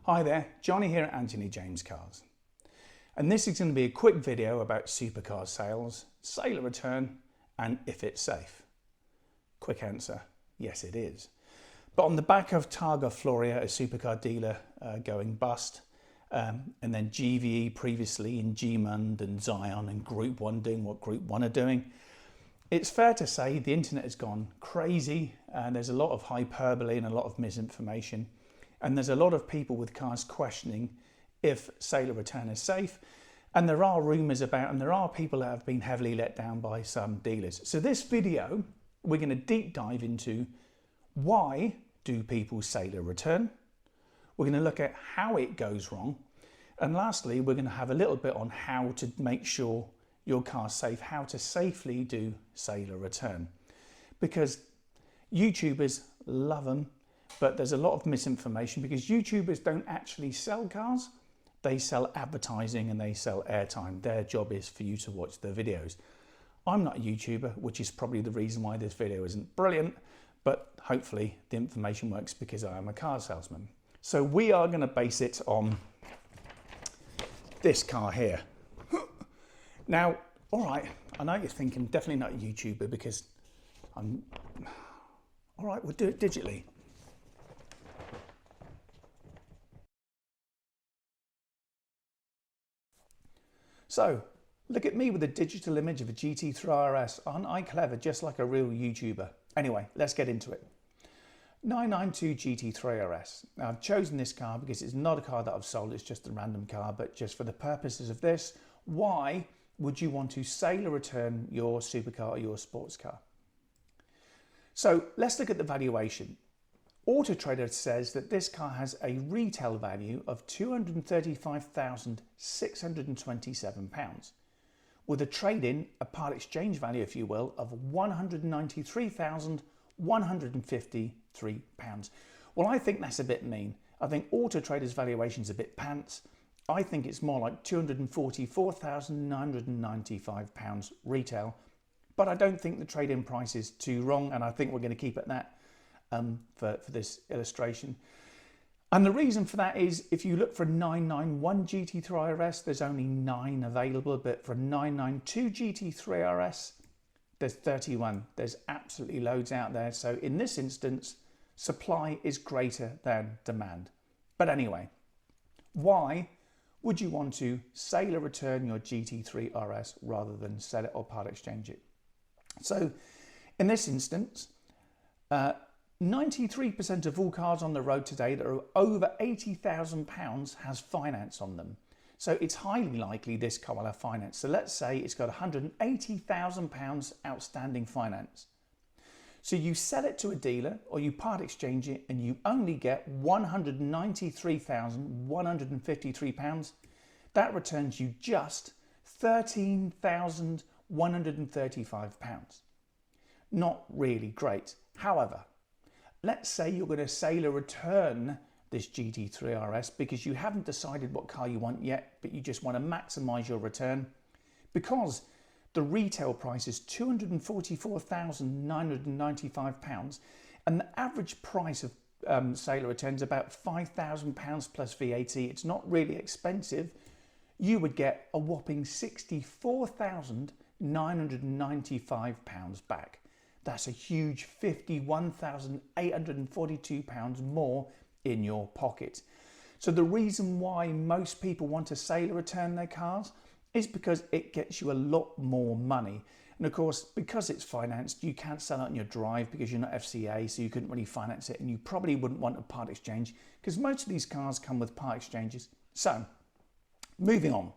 Hi there, Johnny here at Anthony James Cars. And this is going to be a quick video about supercar sales, sale or return, and if it's safe. Quick answer, yes it is. But on the back of Targa Floria, a supercar dealer going bust, and then GVE previously in Gmund and Zion and Group 1 doing what Group 1 are doing, it's fair to say the internet has gone crazy and there's a lot of hyperbole and a lot of misinformation. And there's a lot of people with cars questioning if sale or return is safe. And there are rumours about, and there are people that have been heavily let down by some dealers. So this video, we're going to deep dive into why do people sale or return? We're going to look at how it goes wrong. And lastly, we're going to have a little bit on how to make sure your car's safe, how to safely do sale or return. Because YouTubers love them. But there's a lot of misinformation because YouTubers don't actually sell cars. They sell advertising and they sell airtime. Their job is for you to watch their videos. I'm not a YouTuber, which is probably the reason why this video isn't brilliant, but hopefully the information works because I am a car salesman. So we are going to base it on this car here. Now, all right, I know you're thinking definitely not a YouTuber because all right, we'll do it digitally. So, look at me with a digital image of a GT3 RS. Aren't I clever, just like a real YouTuber? Anyway, let's get into it. 992 GT3 RS. Now, I've chosen this car because it's not a car that I've sold, it's just a random car, but just for the purposes of this, why would you want to sale or return your supercar or your sports car? So, let's look at the valuation. Auto Trader says that this car has a retail value of £235,627 with a trade-in, a part exchange value if you will, of £193,153. Well, I think that's a bit mean. I think Auto Trader's valuation is a bit pants. I think it's more like £244,995 retail, but I don't think the trade-in price is too wrong and I think we're going to keep it at that. For this illustration. And the reason for that is if you look for a 991 GT3 RS, there's only 9 available, but for a 992 GT3 RS, there's 31. There's absolutely loads out there. So in this instance, supply is greater than demand. But anyway, why would you want to sale or return your GT3 RS rather than sell it or part exchange it? So in this instance, 93% of all cars on the road today that are over £80,000 has finance on them. So it's highly likely this car will have finance. So let's say it's got £180,000 outstanding finance. So you sell it to a dealer or you part exchange it and you only get £193,153. That returns you just £13,135. Not really great. However, let's say you're going to sale or return this GT3 RS because you haven't decided what car you want yet, but you just want to maximize your return. Because the retail price is £244,995 and the average price of sale or return is about £5,000 plus VAT. It's not really expensive. You would get a whopping £64,995 back. That's a huge £51,842 more in your pocket. So the reason why most people want to sale or return their cars is because it gets you a lot more money. And of course, because it's financed, you can't sell it on your drive because you're not FCA, so you couldn't really finance it and you probably wouldn't want a part exchange because most of these cars come with part exchanges. So, moving on.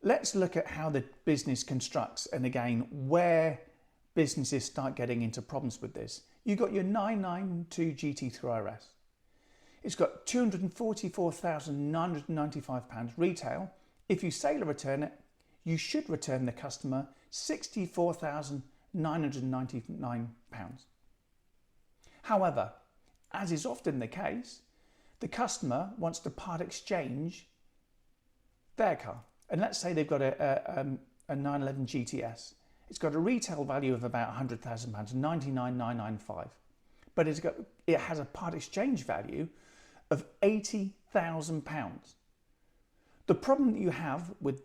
Let's look at how the business constructs and again, where businesses start getting into problems with this. You've got your 992 GT3 RS. It's got £244,995 retail. If you sale or return it, you should return the customer £64,999. However, as is often the case, the customer wants to part exchange their car. And let's say they've got a 911 GTS. It's got a retail value of about £100,000, 99,995. But it has a part exchange value of £80,000. The problem that you have with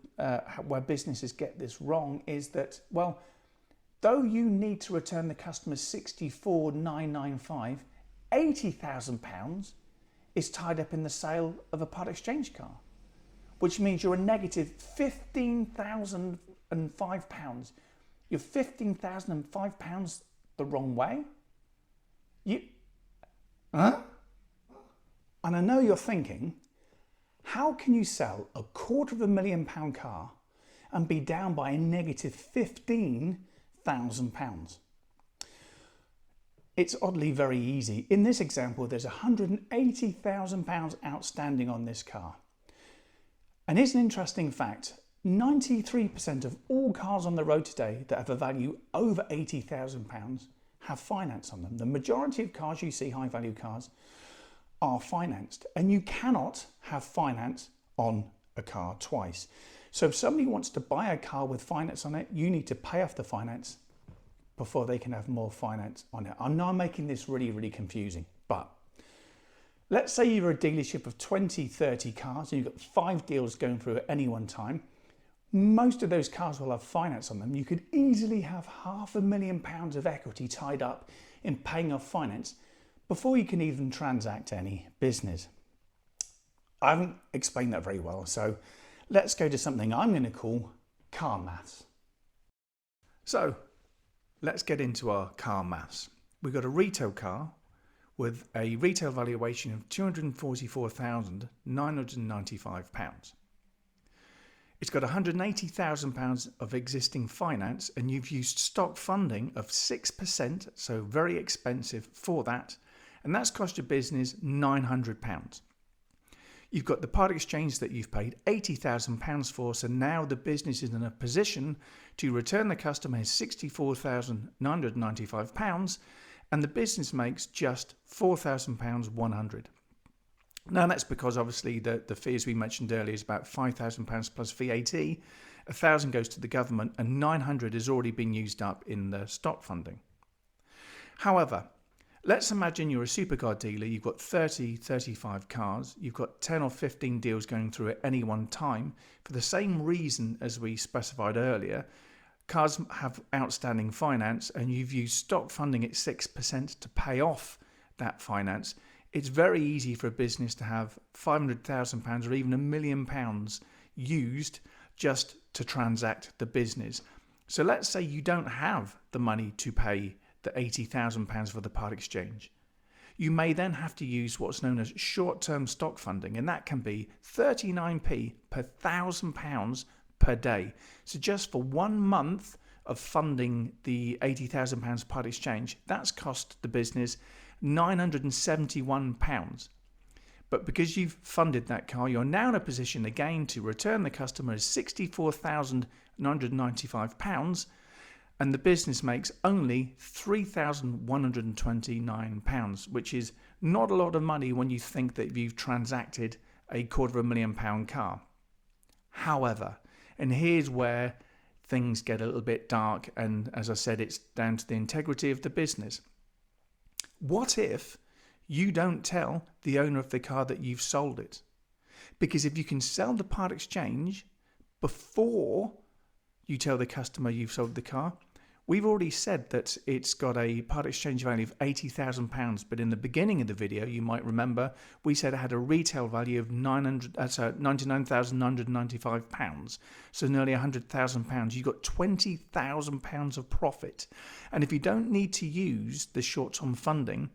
where businesses get this wrong is that, well, though you need to return the customer £64,995, £80,000 is tied up in the sale of a part exchange car, which means you're a negative £15,005. You're £15,005 the wrong way. Huh? And I know you're thinking, how can you sell a £250,000 car and be down by a negative £15,000? It's oddly very easy. In this example, there's £180,000 outstanding on this car. And here's an interesting fact. 93% of all cars on the road today that have a value over £80,000 have finance on them. The majority of cars you see, high value cars, are financed, and you cannot have finance on a car twice. So if somebody wants to buy a car with finance on it, you need to pay off the finance before they can have more finance on it. I'm now making this really confusing, but let's say you're a dealership of 20, 30 cars and you've got 5 deals going through at any one time. Most of those cars will have finance on them. You could easily have £500,000 of equity tied up in paying off finance before you can even transact any business. I haven't explained that very well, so let's go to something I'm going to call car maths. So let's get into our car maths. We've got a retail car with a retail valuation of £244,995. It's got £180,000 of existing finance, and you've used stock funding of 6%, so very expensive for that, and that's cost your business £900. You've got the part exchange that you've paid £80,000 for, so now the business is in a position to return the customer his £64,995, and the business makes just £4,100. Now that's because obviously the fees we mentioned earlier is about £5,000 plus VAT, £1,000 goes to the government, and £900 has already been used up in the stock funding. However, let's imagine you're a supercar dealer, you've got 30, 35 cars, you've got 10 or 15 deals going through at any one time. For the same reason as we specified earlier, cars have outstanding finance and you've used stock funding at 6% to pay off that finance. It's very easy for a business to have £500,000 or even £1 million used just to transact the business. So let's say you don't have the money to pay the £80,000 for the part exchange. You may then have to use what's known as short-term stock funding, and that can be 39p per £1,000 per day. So just for 1 month of funding the £80,000 part exchange, that's cost the business £971. But because you've funded that car, you're now in a position again to return the customer as £64,995, and the business makes only £3,129, which is not a lot of money when you think that you've transacted a £250,000 car. However, and here's where things get a little bit dark, and as I said, it's down to the integrity of the business. What if you don't tell the owner of the car that you've sold it? Because if you can sell the part exchange before you tell the customer you've sold the car, we've already said that it's got a part exchange value of £80,000, but in the beginning of the video, you might remember, we said it had a retail value of £99,995, so nearly £100,000. You got £20,000 of profit. And if you don't need to use the short-term funding,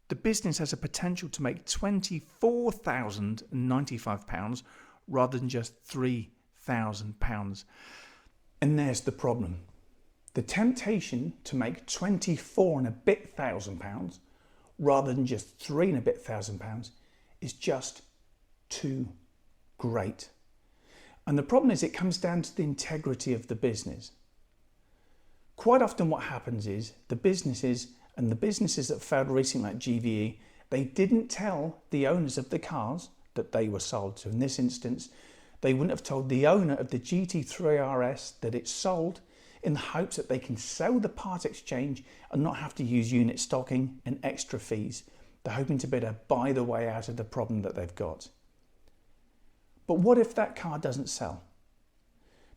the business has a potential to make £24,095 rather than just £3,000. And there's the problem. The temptation to make £24,000 and a bit rather than just £3,000 and a bit is just too great. And the problem is it comes down to the integrity of the business. Quite often what happens is the businesses that failed recently like GVE, they didn't tell the owners of the cars that they were sold to. In this instance, they wouldn't have told the owner of the GT3 RS that it's sold, in the hopes that they can sell the part exchange and not have to use unit stocking and extra fees. They're hoping to be able to buy the way out of the problem that they've got. But what if that car doesn't sell?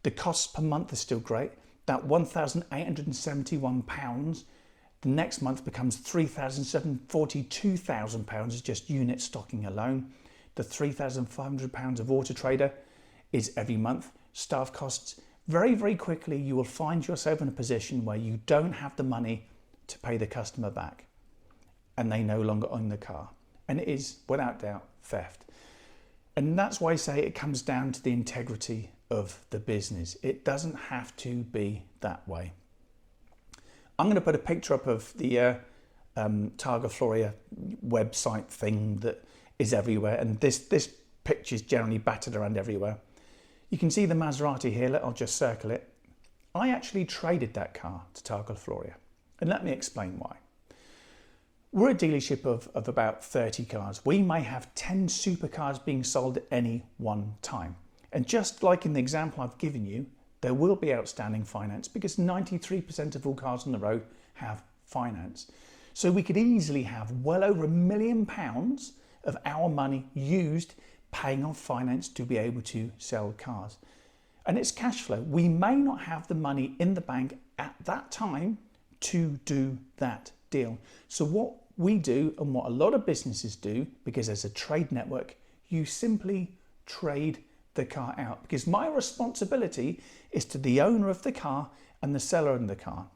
The costs per month are still great. That £1,871, the next month becomes £3,742,000 is just unit stocking alone. The £3,500 of Auto Trader is every month. Staff costs. Very, very quickly you will find yourself in a position where you don't have the money to pay the customer back and they no longer own the car. And it is, without doubt, theft. And that's why I say it comes down to the integrity of the business. It doesn't have to be that way. I'm going to put a picture up of the Targa Floria website thing that is everywhere, and this picture is generally battered around everywhere. You can see the Maserati here. I'll just circle it. I actually traded that car to Targa Floria, and let me explain why. We're a dealership of about 30 cars. We may have 10 supercars being sold at any one time. And just like in the example I've given you, there will be outstanding finance because 93% of all cars on the road have finance. So we could easily have well over £1 million of our money used paying off finance to be able to sell cars. And it's cash flow. We may not have the money in the bank at that time to do that deal. So what we do, and what a lot of businesses do, because as a trade network, you simply trade the car out, because my responsibility is to the owner of the car and the seller of the car.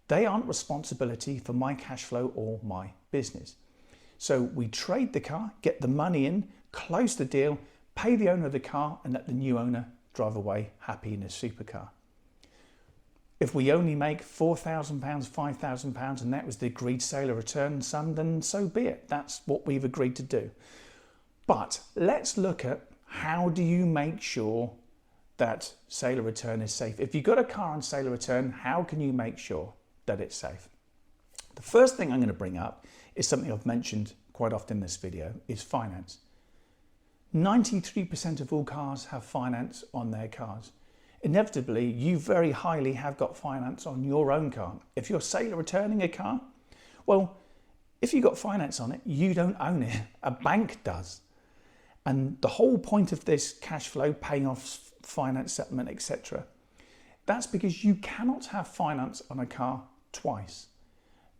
They aren't responsibility for my cash flow or my business. So we trade the car, get the money in, close the deal, pay the owner of the car, and let the new owner drive away happy in his supercar. If we only make £4,000, £5,000, and that was the agreed sale or return sum, then so be it. That's what we've agreed to do. But let's look at how do you make sure that sale or return is safe. If you've got a car on sale or return, how can you make sure that it's safe? The first thing I'm going to bring up is something I've mentioned quite often in this video, is finance. 93% of all cars have finance on their cars. Inevitably, you very highly have got finance on your own car. If you're sale or returning a car, well, if you've got finance on it, you don't own it. A bank does. And the whole point of this cash flow, paying off finance settlement, etc., that's because you cannot have finance on a car twice.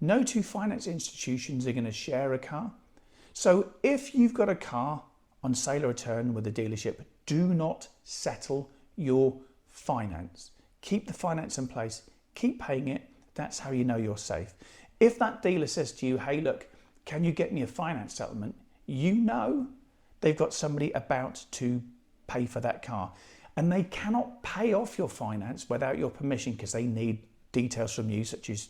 No two finance institutions are going to share a car. So if you've got a car on sale or return with a dealership, do not settle your finance. Keep the finance in place, keep paying it. That's how you know you're safe. If that dealer says to you, hey, look, can you get me a finance settlement? You know they've got somebody about to pay for that car, and they cannot pay off your finance without your permission because they need details from you, such as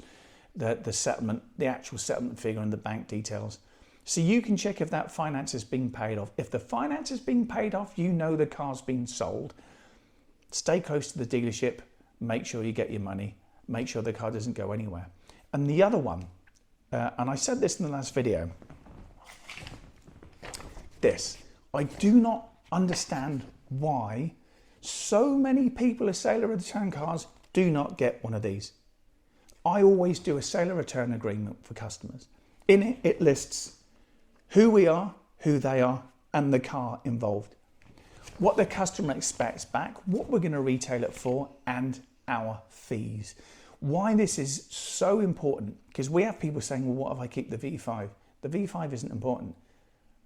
the settlement, the actual settlement figure and the bank details. So you can check if that finance is being paid off. If the finance is being paid off, you know the car's been sold. Stay close to the dealership, make sure you get your money, make sure the car doesn't go anywhere. And the other one, and I said this in the last video, I do not understand why so many people who sale or return cars do not get one of these. I always do a sale or return agreement for customers. In it, it lists who we are, who they are, and the car involved. What the customer expects back, what we're going to retail it for, and our fees. Why this is so important, because we have people saying, well, what if I keep the V5? The V5 isn't important.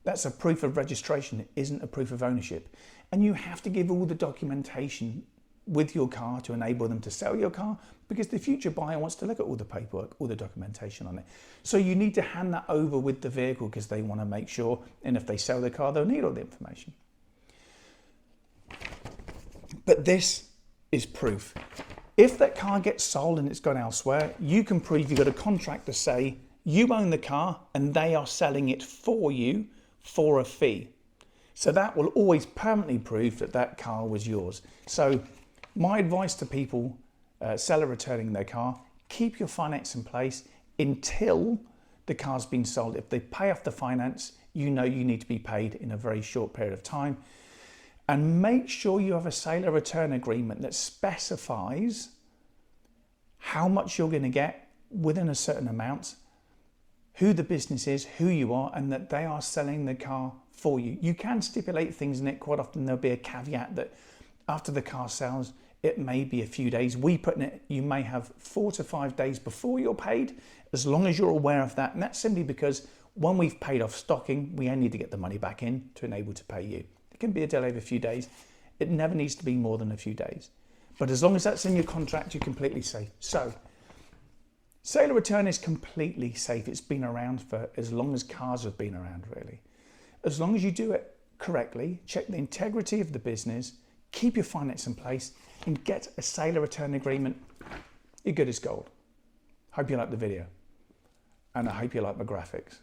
That's a proof of registration. It isn't a proof of ownership. And you have to give all the documentation with your car to enable them to sell your car, because the future buyer wants to look at all the paperwork, all the documentation on it. So you need to hand that over with the vehicle because they want to make sure, and if they sell the car, they'll need all the information. But this is proof. If that car gets sold and it's gone elsewhere, you can prove you've got a contract to say you own the car and they are selling it for you for a fee. So that will always permanently prove that that car was yours. So my advice to people, seller returning their car, keep your finance in place until the car's been sold. If they pay off the finance, you know you need to be paid in a very short period of time. And make sure you have a sale or return agreement that specifies how much you're going to get within a certain amount, who the business is, who you are, and that they are selling the car for you. You can stipulate things in it. Quite often there'll be a caveat that after the car sells, it may be a few days. We put in it, you may have 4 to 5 days before you're paid, as long as you're aware of that. And that's simply because when we've paid off stocking, we only need to get the money back in to enable to pay you. It can be a delay of a few days. It never needs to be more than a few days. But as long as that's in your contract, you're completely safe. So, sale or return is completely safe. It's been around for as long as cars have been around, really. As long as you do it correctly, check the integrity of the business, keep your finance in place, and get a sale or return agreement, you're good as gold. Hope you like the video, and I hope you like my graphics.